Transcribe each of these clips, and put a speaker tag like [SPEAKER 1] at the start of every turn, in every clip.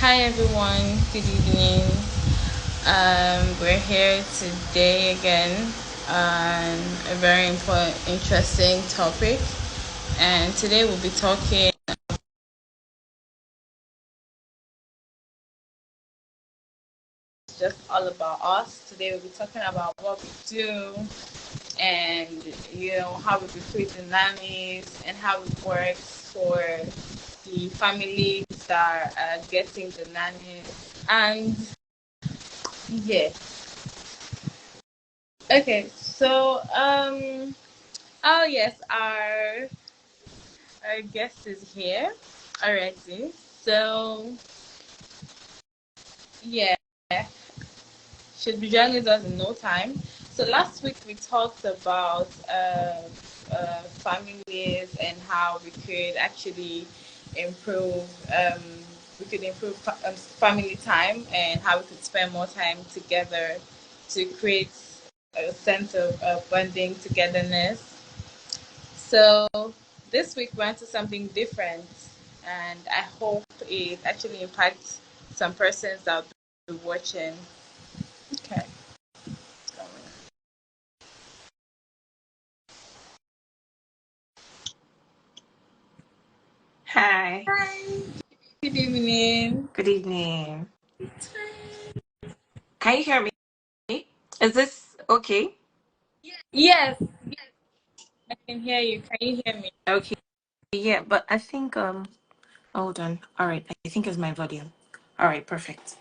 [SPEAKER 1] Hi everyone, good evening. We're here today again on a very important, interesting topic, and today we'll be talking just all about us. Today we'll be talking about what we do and how we recruit the nannies and how it works for the families that are getting the nannies. And yeah, okay, so oh yes, our guest is here already. So yeah, should be joining us in no time. So last week we talked about families and how we could actually improve. We could improve family time and how we could spend more time together to create a sense of bonding, togetherness. So this week we went to something different, and I hope it actually impacts some persons that will be watching. Okay.
[SPEAKER 2] Hi,
[SPEAKER 1] Hi. Good evening.
[SPEAKER 2] good evening. Can you hear me? Is this okay?
[SPEAKER 1] Yes, I can hear you. Can you hear me?
[SPEAKER 2] Okay, yeah, but I think hold on. All right, I think it's my volume. All right, perfect.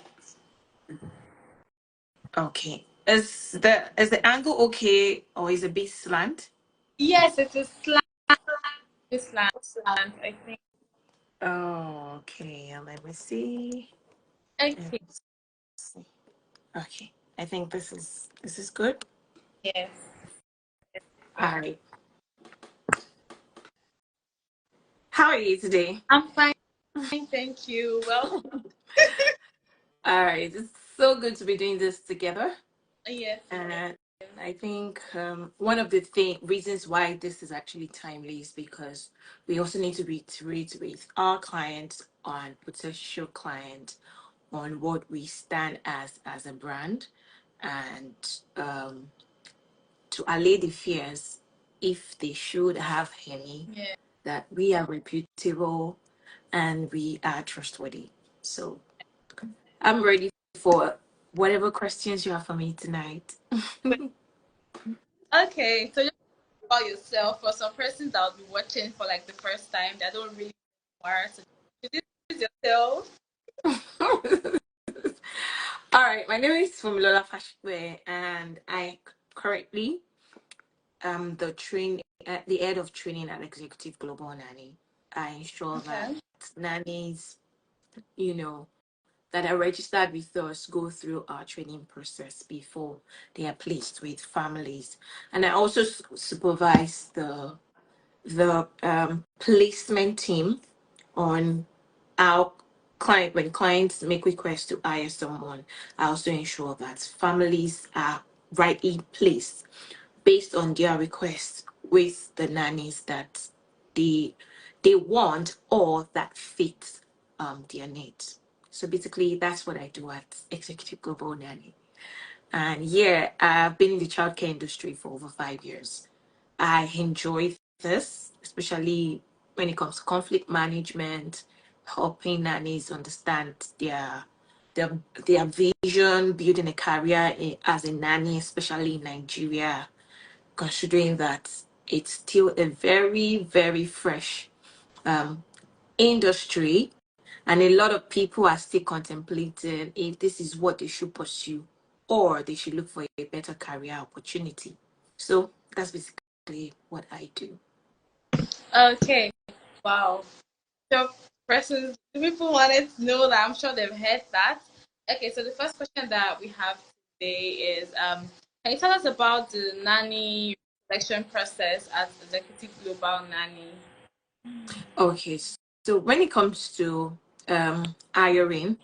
[SPEAKER 2] Okay. Is the angle okay or is it a bit slant?
[SPEAKER 1] Yes, it is slant. It's slant. I think.
[SPEAKER 2] Oh, okay. Let me see. Let
[SPEAKER 1] Okay.
[SPEAKER 2] me see. Okay. I think this is good.
[SPEAKER 1] Yes.
[SPEAKER 2] All right. How are you today?
[SPEAKER 1] I'm fine. Thank you. Well,
[SPEAKER 2] All right. It's so good to be doing this together.
[SPEAKER 1] yes.
[SPEAKER 2] And I think one of the reasons why this is actually timely is because we also need to reiterate with our clients on potential clients on what we stand as a brand and to allay the fears if they should have any
[SPEAKER 1] Yeah.
[SPEAKER 2] that we are reputable and we are trustworthy. So I'm ready for whatever questions you have for me tonight.
[SPEAKER 1] Okay. So just about yourself for some persons that will be watching for like the first time that don't really know more. So introduce yourself.
[SPEAKER 2] All right, my name is Fumilola Fashwe, and I currently am the head of training at Executive Global Nanny. I ensure that
[SPEAKER 1] Okay.
[SPEAKER 2] nannies, you know, that are registered with us go through our training process before they are placed with families, and I also supervise the placement team on our client when clients make requests to hire someone. I also ensure that families are rightly placed based on their requests with the nannies that they they want or that fit their needs. So basically that's what I do at Executive Global Nanny. And yeah, I've been in the childcare industry for over 5 years. I enjoy this, especially when it comes to conflict management, helping nannies understand their their vision, building a career as a nanny, especially in Nigeria, considering that it's still a very, very fresh industry, and a lot of people are still contemplating if this is what they should pursue or they should look for a better career opportunity. So that's basically what I do.
[SPEAKER 1] Okay. Wow. So persons, people wanted to know that. I'm sure they've heard that. Okay. So the first question that we have today is, can you tell us about the nanny selection process at Executive Global Nanny?
[SPEAKER 2] Okay, so when it comes to hiring,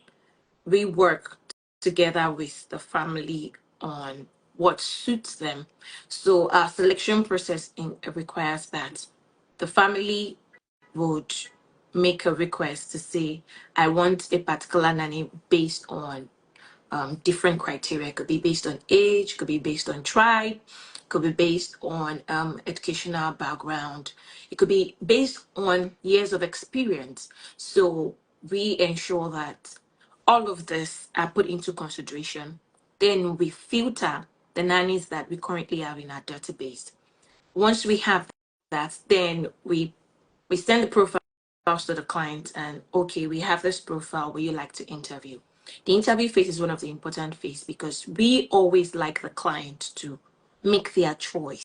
[SPEAKER 2] we work together with the family on what suits them. So our selection process requires that the family would make a request to say, I want a particular nanny based on different criteria. It could be based on age, could be based on tribe, could be based on educational background. It could be based on years of experience. So we ensure that all of this are put into consideration. Then we filter the nannies that we currently have in our database. Once we have that, then we send the profiles to the client and okay, we have this profile. Would you like to interview? The interview phase is one of the important phases because we always like the client to make their choice.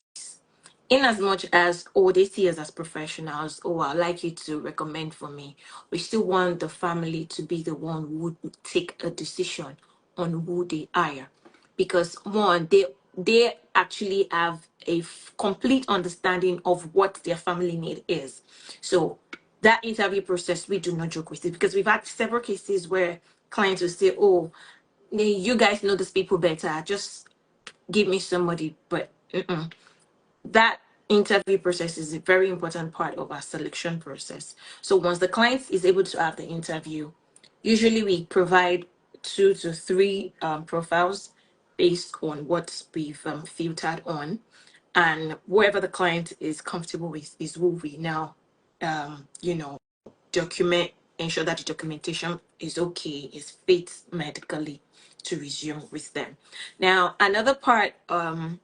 [SPEAKER 2] In as much as, oh, they see us as professionals, oh, I'd like you to recommend for me, we still want the family to be the one who would take a decision on who they hire. Because one, they actually have a complete understanding of what their family need is. So that interview process, we do not joke with it because we've had several cases where clients will say, oh, you guys know these people better, just give me somebody. But that interview process is a very important part of our selection process. So once the client is able to have the interview, usually we provide 2 to 3 profiles based on what we've filtered on, and whoever the client is comfortable with is who we now, you know, document, ensure that the documentation is okay, is fit medically to resume with them. Now, another part of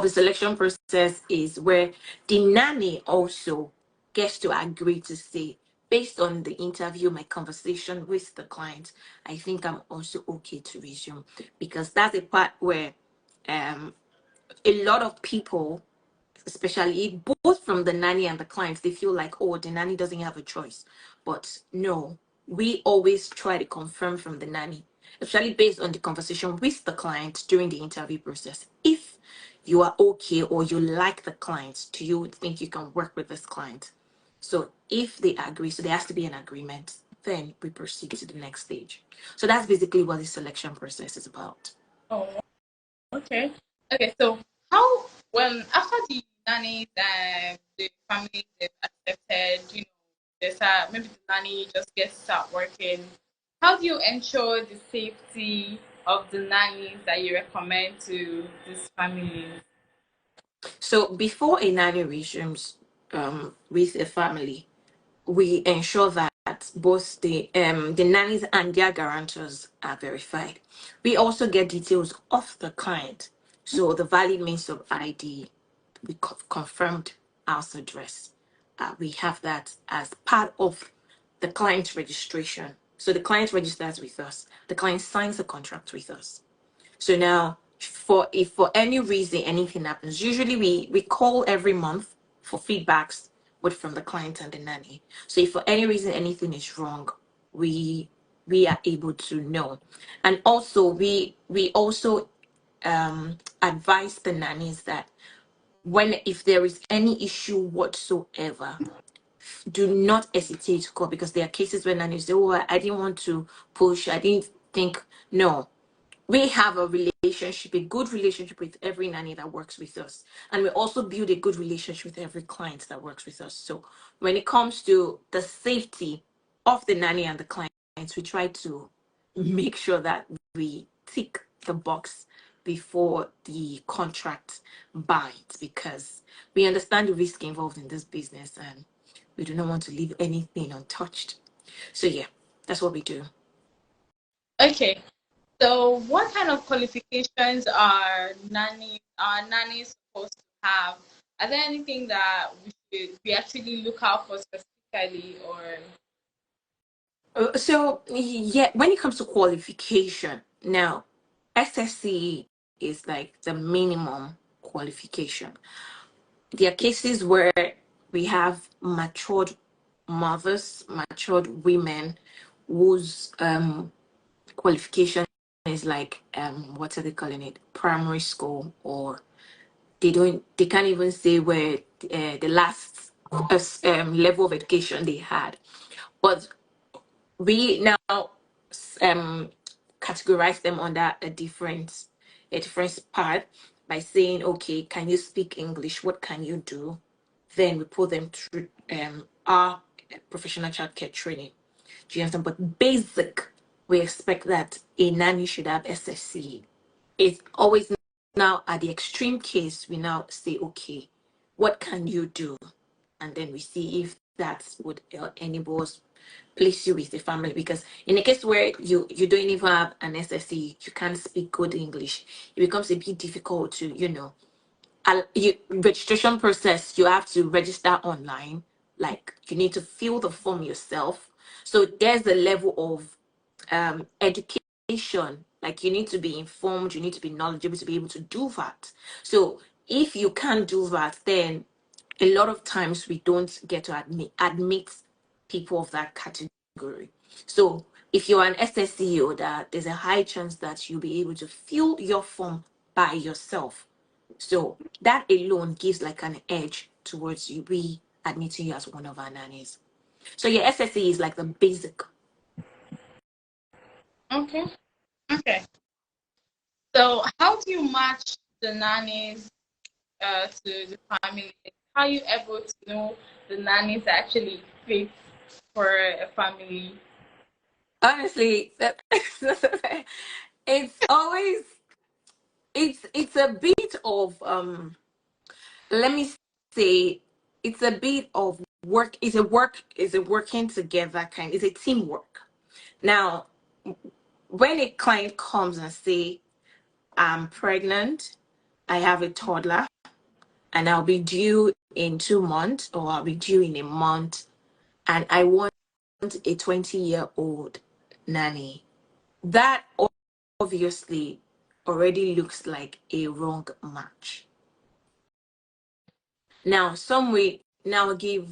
[SPEAKER 2] the selection process is where the nanny also gets to agree to say, based on the interview, my conversation with the client, I think I'm also okay to resume. Because that's a part where um, a lot of people, especially both from the nanny and the clients, they feel like, oh, the nanny doesn't have a choice. But no, we always try to confirm from the nanny, especially based on the conversation with the client during the interview process. If you are okay or you like the client, do you think you can work with this client? So if they agree, so there has to be an agreement, then we proceed to the next stage. So that's basically what the selection process is about.
[SPEAKER 1] Oh, okay. Okay, so how when after the nanny the family they've accepted, there's maybe the nanny just gets start working. How do you ensure the safety of the nannies that you recommend to these families?
[SPEAKER 2] So before a nanny resumes with a family, we ensure that both the nannies and their guarantors are verified. We also get details of the client, so the valid means of ID, we confirmed house address. We have that as part of the client registration. So the client registers with us. The client signs a contract with us. So now, for if for any reason anything happens, usually we call every month for feedbacks with from the client and the nanny. So if for any reason anything is wrong, we are able to know, and also we also advise the nannies that when if there is any issue whatsoever, do not hesitate to call, because there are cases where nannies say, "Oh, I didn't want to push. I didn't think." No, we have a relationship, a good relationship with every nanny that works with us. And we also build a good relationship with every client that works with us. So when it comes to the safety of the nanny and the clients, we try to make sure that we tick the box before the contract binds, because we understand the risk involved in this business and we do not want to leave anything untouched. So yeah, that's what we do.
[SPEAKER 1] Okay. So what kind of qualifications are nannies supposed to have? Are there anything that we actually look out for specifically, or
[SPEAKER 2] So yeah, when it comes to qualification, now SSC is like the minimum qualification. There are cases where we have matured mothers, matured women whose qualification is like what are they calling it? Primary school, or they can't even say where the last level of education they had. But we now um categorize them under a different part by saying, okay, can you speak English? What can you do? Then we put them through our professional childcare training. Do you understand? But basic, we expect that a nanny should have SSC. It's always now at the extreme case, we now say, okay, what can you do? And then we see if that would enable us place you with the family. Because in a case where you don't even have an SSC, you can't speak good English, it becomes a bit difficult to, registration process. You have to register online, like you need to fill the form yourself. So there's a level of education, like you need to be informed, you need to be knowledgeable to be able to do that. So if you can't do that, then a lot of times we don't get to admit people of that category. So if you're an SSC holder, there's a high chance that you'll be able to fill your form by yourself. So that alone gives like an edge towards you admitting you as one of our nannies. So your SSC is like the basic.
[SPEAKER 1] Okay. Okay. So how do you match the nannies to the family? How are you able to know the nannies actually fit for a family?
[SPEAKER 2] Honestly, it's always it's a bit of let me say, it's a bit of work. It's a working together kind. It's a teamwork. Now, when a client comes and say, I'm pregnant, I have a toddler, and I'll be due in 2 months, or I'll be due in a month, and I want a 20-year-old nanny, that obviously already looks like a wrong match. Now, some we now give,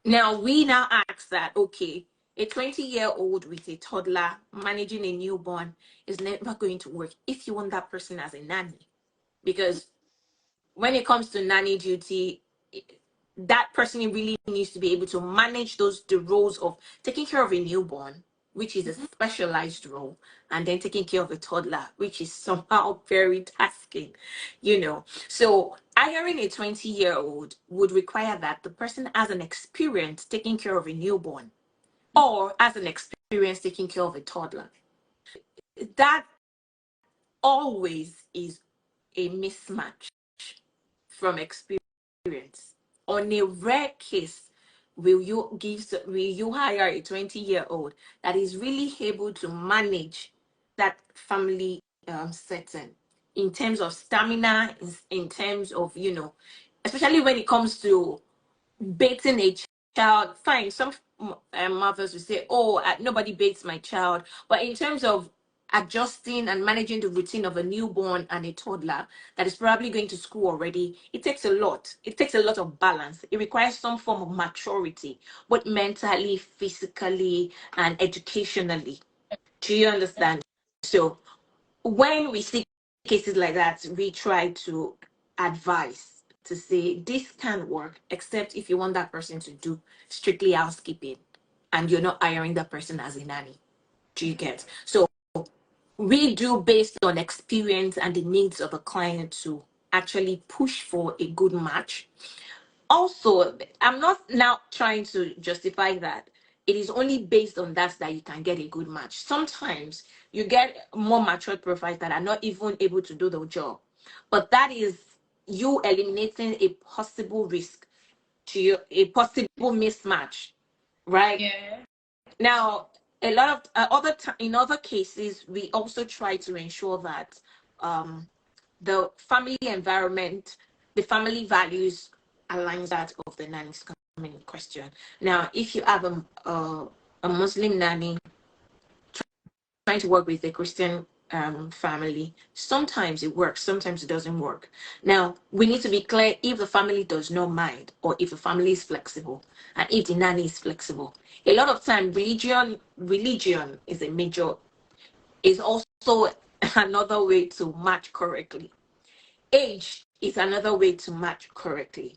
[SPEAKER 2] now we now ask that, okay, a 20-year-old with a toddler managing a newborn is never going to work if you want that person as a nanny. Because when it comes to nanny duty, that person really needs to be able to manage the roles of taking care of a newborn, which is a specialized role, and then taking care of a toddler, which is somehow very tasking. So hiring a 20-year-old would require that the person has an experience taking care of a newborn or has an experience taking care of a toddler. That always is a mismatch from experience. On a rare case, will you hire a 20-year-old that is really able to manage that family setting in terms of stamina, in terms of, especially when it comes to baiting a child. Fine, some mothers will say, oh, nobody baits my child. But in terms of adjusting and managing the routine of a newborn and a toddler that is probably going to school already, it takes a lot. It takes a lot of balance. It requires some form of maturity, both mentally, physically, and educationally. Do you understand? So when we see cases like that, we try to advise to say this can work, except if you want that person to do strictly housekeeping and you're not hiring that person as a nanny. Do you get? So we do based on experience and the needs of a client to actually push for a good match. Also, I'm not now trying to justify that it is only based on that you can get a good match. Sometimes you get more matured profiles that are not even able to do the job, but that is you eliminating a possible risk to you, a possible mismatch, right?
[SPEAKER 1] Yeah.
[SPEAKER 2] Now, a lot of in other cases, we also try to ensure that um, the family environment, the family values aligns that of the nannies coming in question. Now, if you have a Muslim nanny trying to work with a Christian family, sometimes it works, sometimes it doesn't work. Now, we need to be clear if the family does not mind or if the family is flexible and if the nanny is flexible. A lot of time, religion is a major, is also another way to match correctly. Age is another way to match correctly.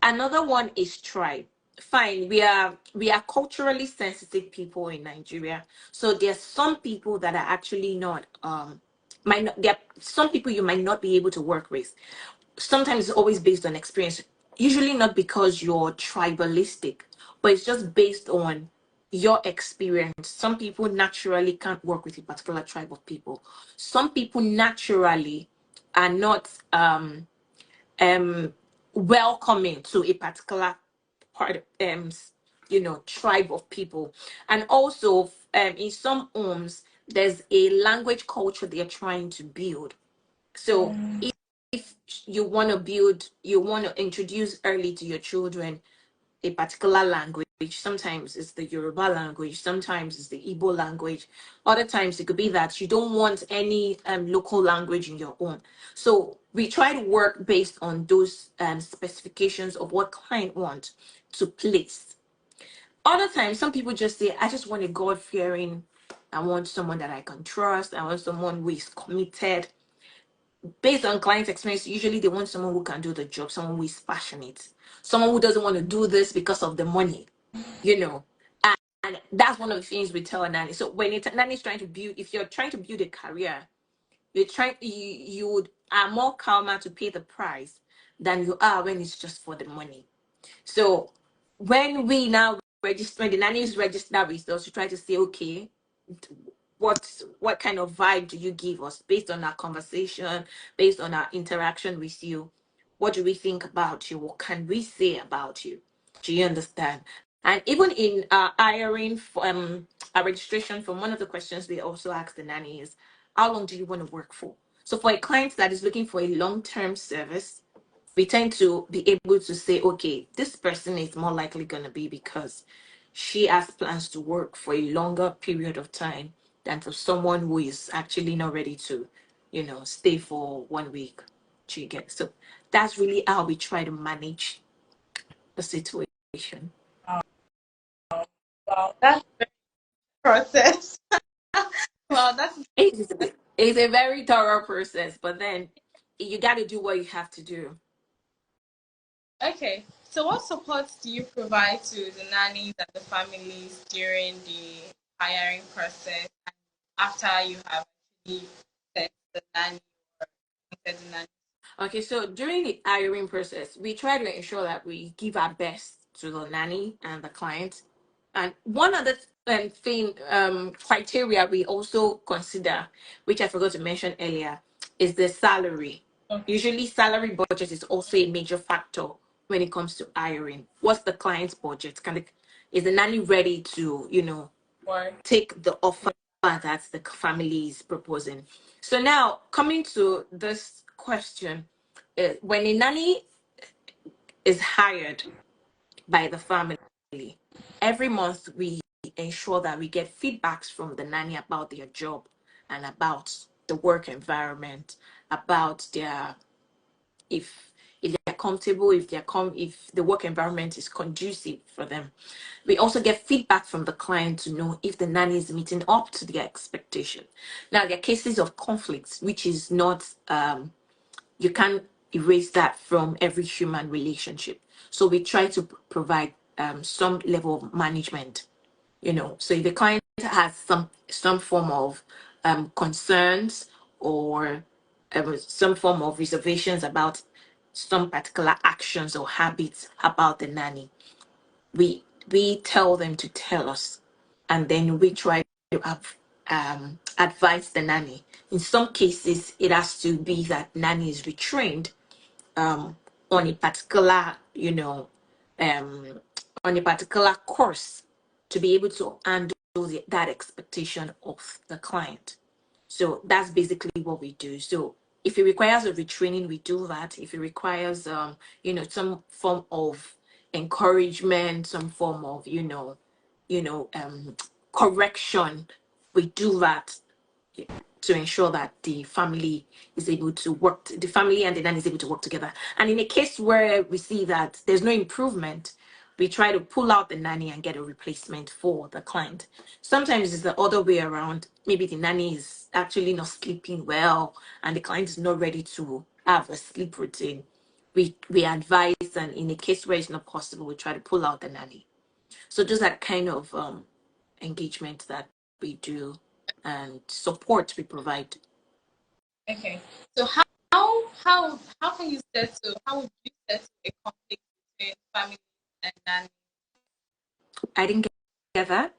[SPEAKER 2] Another one is tribe. Fine, we are culturally sensitive people in Nigeria. So there's some people that are actually not might not there are some people you might not be able to work with. Sometimes it's always based on experience. Usually not because you're tribalistic, but it's just based on your experience. Some people naturally can't work with a particular tribe of people. Some people naturally are not um welcoming to a particular part tribe of people. And also in some homes there's a language culture they're trying to build. So if you want to introduce early to your children a particular language. Sometimes it's the Yoruba language, sometimes it's the Igbo language. Other times it could be that you don't want any local language in your own. So we try to work based on those specifications of what client wants to place. Other times, some people just say, I just want a God fearing, I want someone that I can trust, I want someone who is committed. Based on client experience, usually they want someone who can do the job, someone who is passionate, someone who doesn't want to do this because of the money, you know. And that's one of the things we tell a nanny. So when a nanny is trying to build, if you're trying to build a career, you would are more calmer to pay the price than you are when it's just for the money. So when we now register, when the nanny is registered with us, we try to say, okay, what kind of vibe do you give us based on our conversation, based on our interaction with you? What do we think about you? What can we say about you? Do you understand? And even in hiring for our registration, from one of the questions we also ask the nanny is, how long do you want to work for? So for a client that is looking for a long-term service, we tend to be able to say, okay, this person is more likely going to be because she has plans to work for a longer period of time than for someone who is actually not ready to, stay for 1 week. Do you get? So that's really how we try to manage the situation.
[SPEAKER 1] Wow, that's the process. Well, that's
[SPEAKER 2] It's a very thorough process, but then you got to do what you have to do.
[SPEAKER 1] okay. So, what supports do you provide to the nannies and the families during the hiring process and after you have actually set the nanny or appointed the nanny?
[SPEAKER 2] Okay, so during the hiring process, we try to ensure that we give our best to the nanny and the client. And one other criteria we also consider, which I forgot to mention earlier, is the salary.
[SPEAKER 1] Okay.
[SPEAKER 2] Usually, salary budget is also a major factor when it comes to hiring. What's the client's budget? Is the nanny ready to,
[SPEAKER 1] Or
[SPEAKER 2] take the offer that the family is proposing? So now, coming to this question, when a nanny is hired by the family, every month we ensure that we get feedbacks from the nanny about their job and about the work environment, about their if they're comfortable, if the work environment is conducive for them. We also get feedback from the client to know if the nanny is meeting up to their expectation. Now there are cases of conflicts, which is not you can't erase that from every human relationship. So we try to provide some level of management. So if the client has some form of concerns or some form of reservations about some particular actions or habits about the nanny, we tell them to tell us, and then we try to advise the nanny. In some cases, it has to be that nanny is retrained um, on a particular, on a particular course to be able to handle that expectation of the client. So that's basically what we do. So if it requires a retraining, we do that. If it requires, some form of encouragement, some form of, you know, um, correction, we do that to ensure that the family is able to work, the family and the nanny is able to work together. And in a case where we see that there's no improvement, we try to pull out the nanny and get a replacement for the client. Sometimes it's the other way around. Maybe the nanny is actually not sleeping well and the client is not ready to have a sleep routine. We advise, and in a case where it's not possible, we try to pull out the nanny. So just that kind of engagement that we do and support we provide.
[SPEAKER 1] okay. So how can you settle? How would you settle a conflict between family and nanny?
[SPEAKER 2] I didn't get that.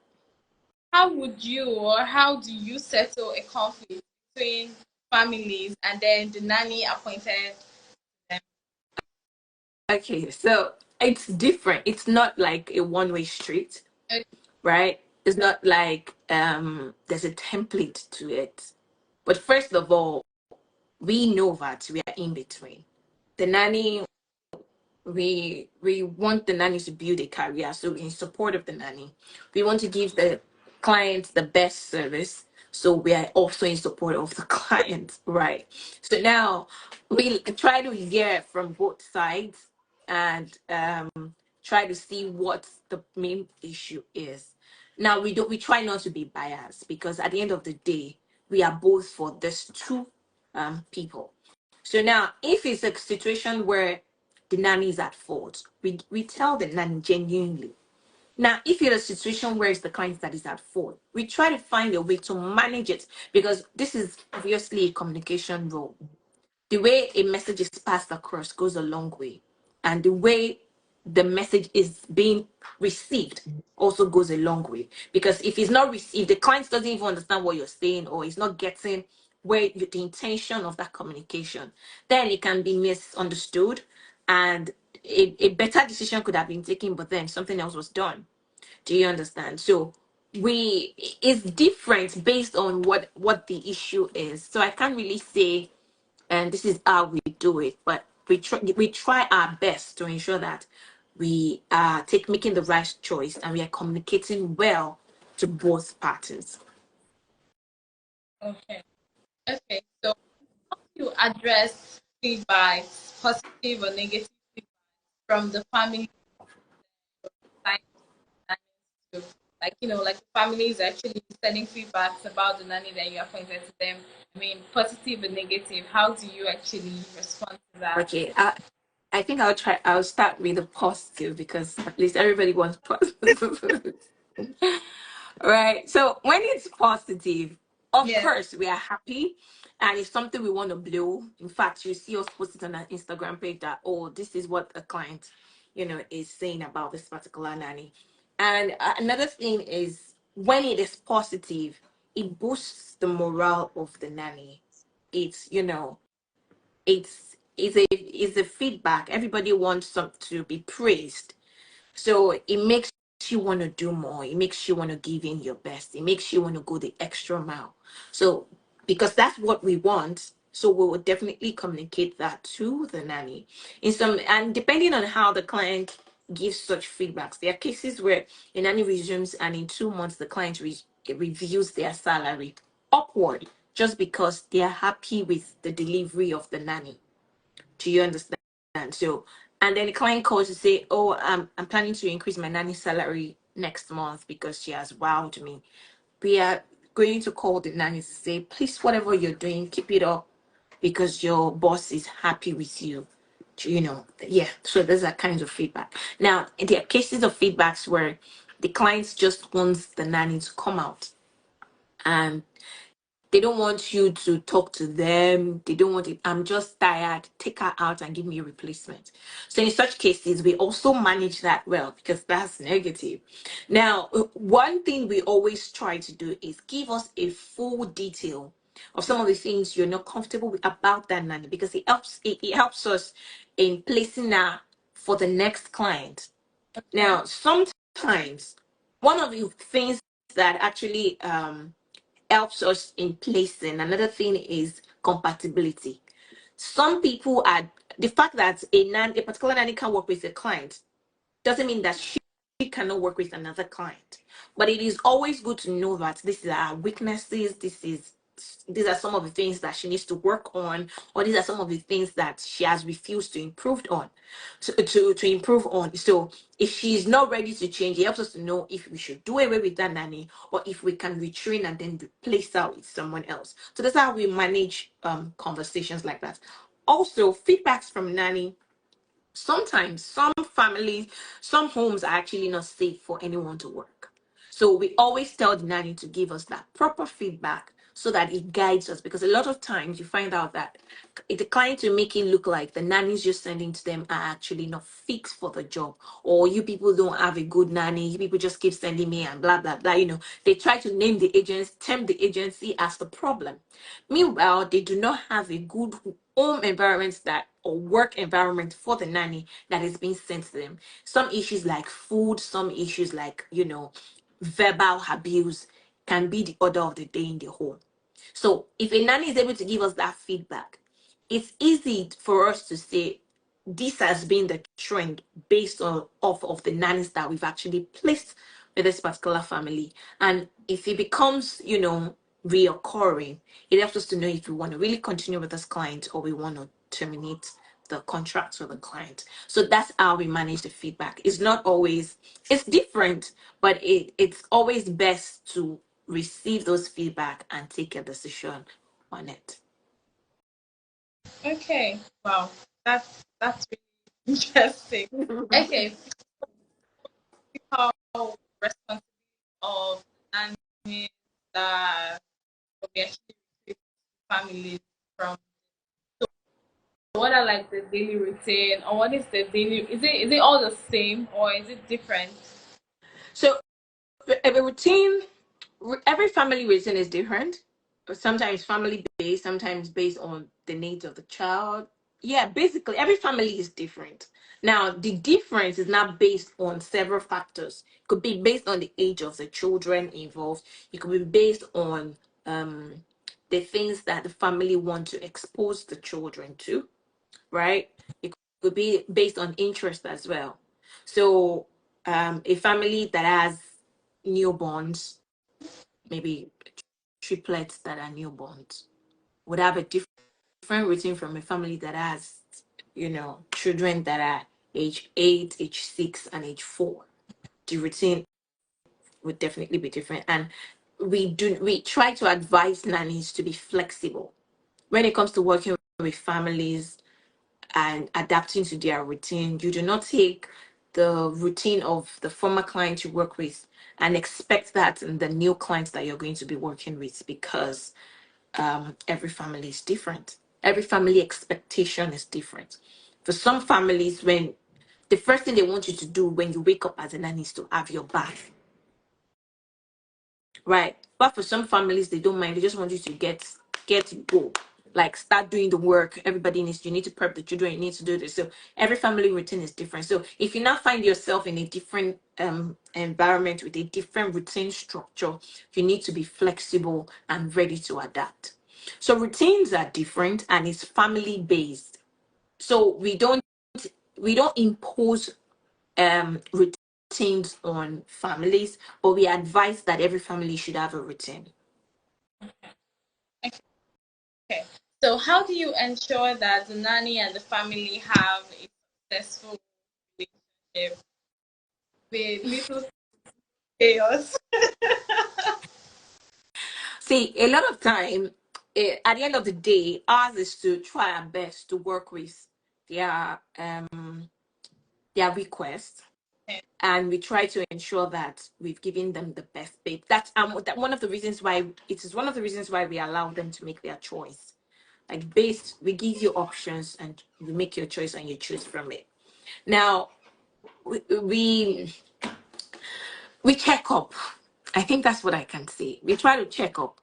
[SPEAKER 1] How would you or how do you settle a conflict between families and then the nanny appointed them?
[SPEAKER 2] Okay, so it's different. It's not like a one-way street,
[SPEAKER 1] Okay.
[SPEAKER 2] right? It's not like there's a template to it. But first of all, we know that we are in between. The nanny, we want the nanny to build a career, so we're in support of the nanny. We want to give the client the best service, so we are also in support of the client, right? So now we try to hear from both sides and try to see what the main issue is. Now we try not to be biased, because at the end of the day, we are both for these two people. So now, if it's a situation where the nanny is at fault, we tell the nanny genuinely. Now, if you're in a situation where it's the client that is at fault, we try to find a way to manage it, because this is obviously a communication role. The way a message is passed across goes a long way, and the way the message is being received also goes a long way. Because if it's not received, the client doesn't even understand what you're saying, or is not getting the intention of that communication, then it can be misunderstood, and a better decision could have been taken, but then something else was done. Do you understand? So we it's different based on what the issue is. So I can't really say, and this is how we do it, but we try our best to ensure that we are making the right choice, and we are communicating well to both parties.
[SPEAKER 1] Okay. Okay. So you address feedback, positive or negative from the family side, and to, like like the family is actually sending feedbacks about the nanny that you appointed to them. I mean, positive and negative. How do you actually respond to that?
[SPEAKER 2] Okay, I think I'll start with the positive, because at least everybody wants positive. Right. So when it's positive, of
[SPEAKER 1] Yeah.
[SPEAKER 2] course, we are happy. And it's something we want to blow. In fact, you see us post it on our Instagram page that, oh, this is what a client, is saying about this particular nanny. And another thing is, when it is positive, it boosts the morale of the nanny. It's, it's a feedback. Everybody wants some to be praised, so it makes you want to do more. It makes you want to give in your best. It makes you want to go the extra mile. So, because that's what we want, so we will definitely communicate that to the nanny. And depending on how the client gives such feedbacks, there are cases where a nanny resumes, and in 2 months the client reviews their salary upward, just because they are happy with the delivery of the nanny. Do you understand? So, and then the client calls to say, "Oh, I'm planning to increase my nanny salary next month because she has wowed me." We are going to call the nanny to say, "Please, whatever you're doing, keep it up, because your boss is happy with you." Yeah. So those are kinds of feedback. Now, there are cases of feedbacks where the clients just wants the nanny to come out, and they don't want you to talk to them. They don't want it. I'm just tired. Take her out and give me a replacement. So in such cases, we also manage that well, because that's negative. Now, one thing we always try to do is give us a full detail of some of the things you're not comfortable with about that nanny, because it helps us in placing her for the next client.
[SPEAKER 1] Okay.
[SPEAKER 2] Now, sometimes one of the things that actually helps us in placing. Another thing is compatibility. Some people are the fact that a particular nanny can work with a client doesn't mean that she cannot work with another client. But it is always good to know that this is our weaknesses. These are some of the things that she needs to work on, or these are some of the things that she has refused to improve on, to improve on. So if she's not ready to change, it helps us to know if we should do away with that nanny, or if we can retrain and then replace her with someone else. So that's how we manage conversations like that. Also, feedbacks from nanny. Sometimes some homes are actually not safe for anyone to work. So we always tell the nanny to give us that proper feedback, so that it guides us. Because a lot of times you find out that the client will make it look like the nannies you're sending to them are actually not fit for the job, or you people don't have a good nanny, you people just keep sending me and blah blah blah. They try to name the agents, tempt the agency as the problem. Meanwhile, they do not have a good home environment that or work environment for the nanny that is being sent to them. Some issues like food, some issues like verbal abuse can be the order of the day in the home. So if a nanny is able to give us that feedback, it's easy for us to say this has been the trend based on off of the nannies that we've actually placed with this particular family. And if it becomes, reoccurring, it helps us to know if we want to really continue with this client or we want to terminate the contract with the client. So that's how we manage the feedback. It's not always, it's different, but it's always best to receive those feedback and take a decision on it.
[SPEAKER 1] Okay. Wow. That's really interesting. Okay. How responsibility of nannies that we actually recruit families from. What are like the daily routine, or what is the daily? Is it all the same, or is it different?
[SPEAKER 2] So a routine, every family routine is different. Sometimes family based, sometimes based on the needs of the child. Yeah, basically every family is different. Now the difference is not based on several factors. It could be based on the age of the children involved. It could be based on um the things that the family want to expose the children to, right? It could be based on interest as well. So a family that has newborns, maybe triplets that are newborns, would have a different routine from a family that has, children that are age 8, age 6, and age 4. The routine would definitely be different. And we try to advise nannies to be flexible when it comes to working with families and adapting to their routine. You do not take the routine of the former client you work with and expect that in the new clients that you're going to be working with, because every family is different. Every family expectation is different. For some families, when the first thing they want you to do when you wake up as a nanny is to have your bath, right? But for some families, they don't mind. They just want you to get go, like start doing the work. Everybody needs. You need to prep the children. You need to do this. So every family routine is different. So if you now find yourself in a different environment with a different routine structure, you need to be flexible and ready to adapt. So routines are different and it's family based. So we don't impose routines on families, but we advise that every family should have a routine.
[SPEAKER 1] Okay. So how do you ensure that the nanny and the family have a successful relationship with little chaos?
[SPEAKER 2] See, a lot of time, at the end of the day, ours is to try our best to work with their their requests, and we try to ensure that we've given them the best bait. That's that one of the reasons why it is one of the reasons why we allow them to make their choice. Like based, we give you options and you make your choice and you choose from it. Now, we we check up. I think that's what I can say. We try to check up.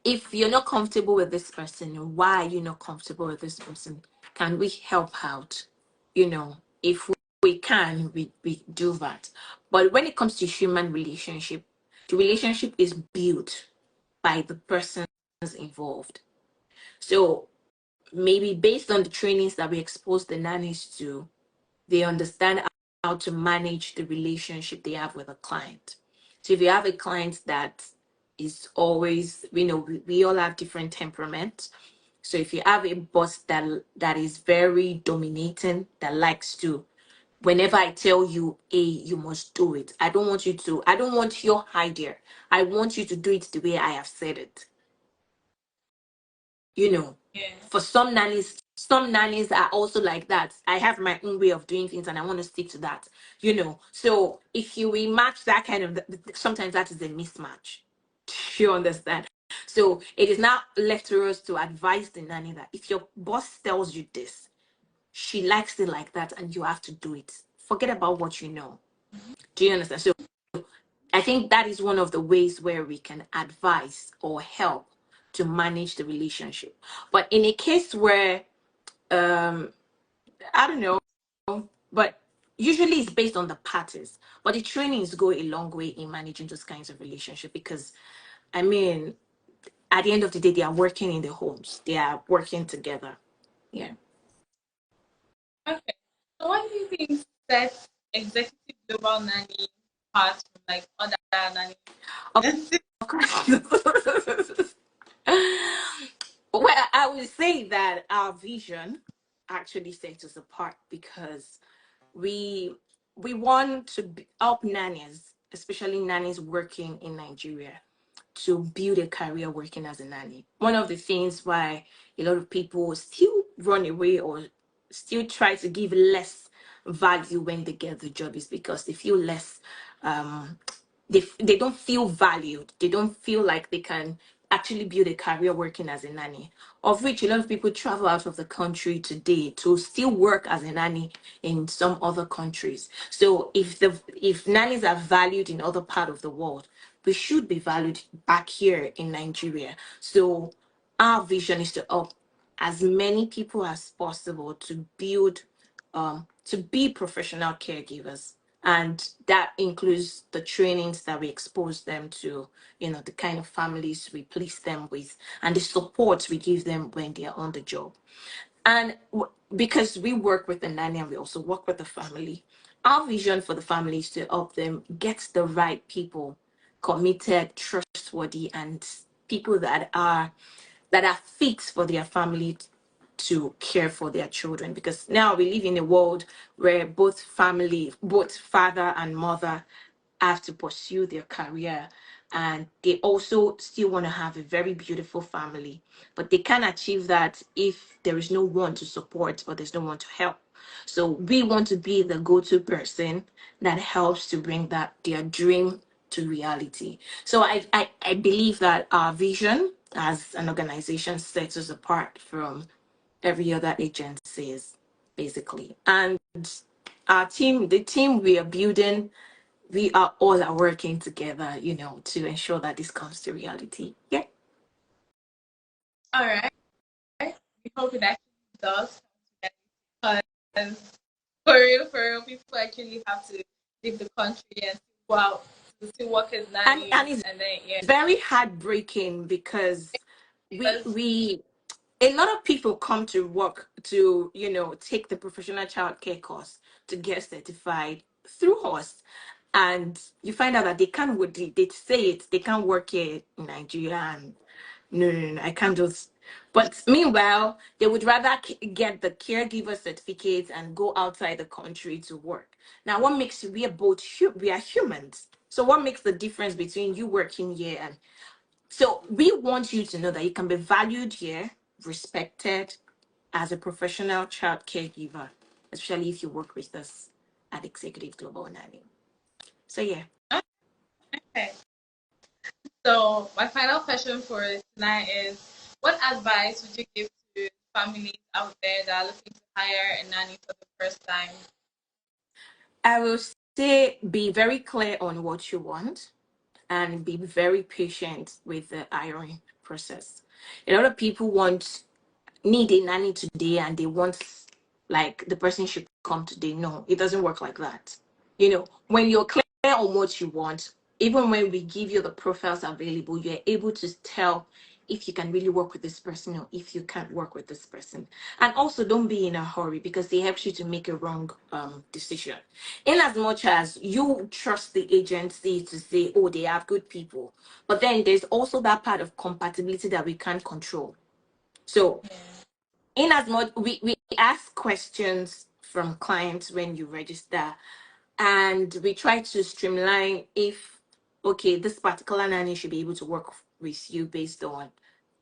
[SPEAKER 2] If you're not comfortable with this person, why are you not comfortable with this person? Can we help out? If we can, we do that. But when it comes to human relationship, the relationship is built by the persons involved. So maybe based on the trainings that we expose the nannies to, they understand how to manage the relationship they have with a client. So if you have a client that is always, we all have different temperaments. So if you have a boss that is very dominating, that likes to, whenever I tell you A, you must do it. I don't want your idea. I want you to do it the way I have said it. you know
[SPEAKER 1] Yeah.
[SPEAKER 2] for some nannies are also like that. I have my own way of doing things and I want to stick to that. So if you match that kind of, sometimes that is a mismatch. You understand? So it is now left to us to advise the nanny that if your boss tells you this, she likes it like that, and you have to do it. Forget about what you know. Do you understand? So I think that is one of the ways where we can advise or help to manage the relationship. But in a case where I don't know, but usually it's based on the parties. But the trainings go a long way in managing those kinds of relationship because I mean, at the end of the day, they are working in the homes. They are working together. Yeah.
[SPEAKER 1] Okay. So what do you think sets Executive Global Nanny apart from like other nanny
[SPEAKER 2] Of
[SPEAKER 1] agencies?
[SPEAKER 2] course. Well, I would say that our vision actually sets us apart because we we want to help nannies, especially nannies working in Nigeria, to build a career working as a nanny. One of the things why a lot of people still run away or still try to give less value when they get the job is because they feel less um, they don't feel valued. They don't feel like they can actually build a career working as a nanny. Of which a lot of people travel out of the country today to still work as a nanny in some other countries. So if nannies are valued in other part of the world, we should be valued back here in Nigeria. So our vision is to help as many people as possible to build to be professional caregivers, and that includes the trainings that we expose them to, the kind of families we place them with, and the support we give them when they are on the job. And because we work with the nanny and we also work with the family, our vision for the family is to help them get the right people, committed, trustworthy, and people that are fit for their family to care for their children. Because now we live in a world where both father and mother have to pursue their career, and they also still want to have a very beautiful family, but they can't achieve that if there is no one to support or there's no one to help. So we want to be the go-to person that helps to bring that their dream to reality. So I believe that our vision as an organization sets us apart from every other agencies, basically. And our team, the team we are building, we are all are working together, to ensure that this comes to reality. Yeah.
[SPEAKER 1] All right. We hope it actually does because for real, people actually have to leave the country and go out to still work as
[SPEAKER 2] And
[SPEAKER 1] nannies,
[SPEAKER 2] it's
[SPEAKER 1] and then yeah,
[SPEAKER 2] very heartbreaking because we
[SPEAKER 1] because
[SPEAKER 2] we a lot of people come to work to, take the professional childcare course to get certified through us. And you find out that they can't work, they say it, they can't work here in Nigeria. And no, no, no, I can't just. But meanwhile, they would rather get the caregiver certificate and go outside the country to work. Now, what makes we are both we are humans. So, what makes the difference between you working here and so we want you to know that you can be valued here, respected as a professional child caregiver, especially if you work with us at Executive Global Nanny. So yeah.
[SPEAKER 1] okay. So my final question for tonight is: what advice would you give to families out there that are looking to hire a nanny for the first time?
[SPEAKER 2] I will say be very clear on what you want and be very patient with the hiring process. A lot of people need a nanny today and they want like the person should come today. No, it doesn't work like that. When you're clear on what you want, even when we give you the profiles available, you're able to tell if you can really work with this person or if you can't work with this person. And also don't be in a hurry because they help you to make a wrong decision. In as much as you trust the agency to say, oh, they have good people, but then there's also that part of compatibility that we can't control. So
[SPEAKER 1] Yeah.
[SPEAKER 2] in as much we ask questions from clients when you register, and we try to streamline if okay, this particular nanny should be able to work with you based on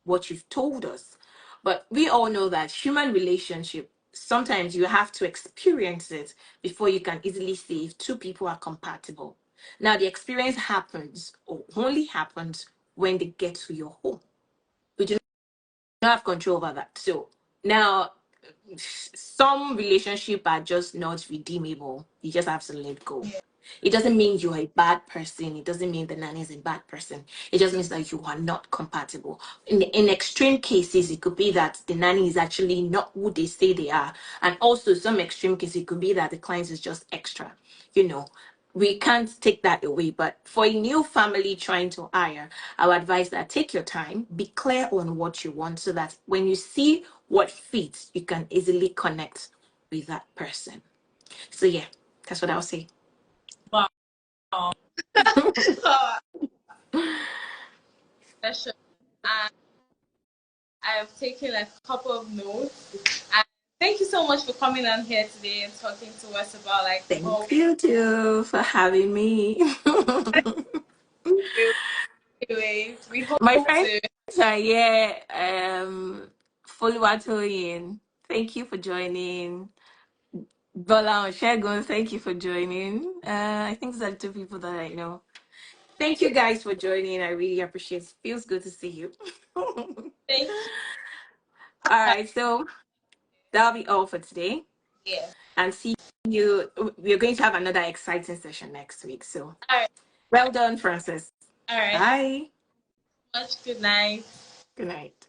[SPEAKER 2] what you've told us. But we all know that human relationship, sometimes you have to experience it before you can easily see if two people are compatible. Now the experience happens or only happens when they get to your home. We do not have control over that. So now, some relationships are just not redeemable. You just have to let go.
[SPEAKER 1] Yeah.
[SPEAKER 2] It doesn't mean you're a bad person. It doesn't mean the nanny is a bad person. It just means that you are not compatible. In extreme cases, it could be that the nanny is actually not who they say they are. And also, some extreme cases, it could be that the client is just extra. You know, we can't take that away. But for a new family trying to hire, I would advise that take your time, be clear on what you want so that when you see what fits, you can easily connect with that person. So, yeah, that's what I'll say.
[SPEAKER 1] Wow. Oh, session. And I've taken a couple of notes. And thank you so much for coming on here today and talking to us about like
[SPEAKER 2] Thank
[SPEAKER 1] what
[SPEAKER 2] you too for having me.
[SPEAKER 1] we do. Anyways, we hope
[SPEAKER 2] My friends
[SPEAKER 1] to.
[SPEAKER 2] are here. Foluwatoyin, thank you for joining. Bola Oshegun, thank you for joining. I think these are the two people that I know. Thank you guys for joining. I really appreciate it. Feels good to see you. All
[SPEAKER 1] Thank you.
[SPEAKER 2] right, so that'll be all for today.
[SPEAKER 1] Yeah.
[SPEAKER 2] And see you. We're going to have another exciting session next week. So
[SPEAKER 1] All right.
[SPEAKER 2] well done, Francis.
[SPEAKER 1] All right.
[SPEAKER 2] Bye.
[SPEAKER 1] Much good night.
[SPEAKER 2] Good night.